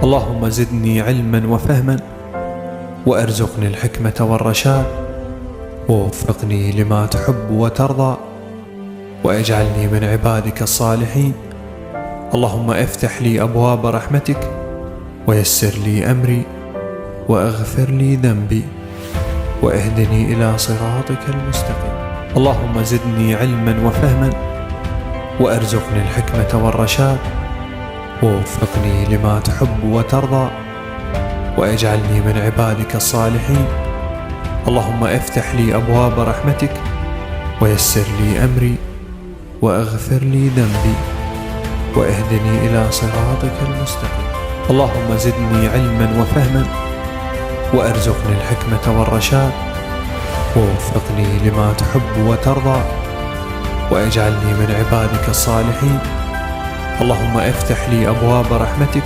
اللهم زدني علما وفهما، وأرزقني الحكمة والرشاد، ووفقني لما تحب وترضى، واجعلني من عبادك الصالحين. اللهم افتح لي أبواب رحمتك، ويسر لي أمري، وأغفر لي ذنبي، واهدني إلى صراطك المستقيم. اللهم زدني علما وفهما، وأرزقني الحكمة والرشاد، ووفقني لما تحب وترضى، واجعلني من عبادك الصالحين. اللهم افتح لي أبواب رحمتك، ويسر لي أمري، وأغفر لي ذنبي، واهدني إلى صراطك المستقيم. اللهم زدني علما وفهما، وأرزقني الحكمة والرشاد، ووفقني لما تحب وترضى، واجعلني من عبادك الصالحين. اللهم افتح لي أبواب رحمتك،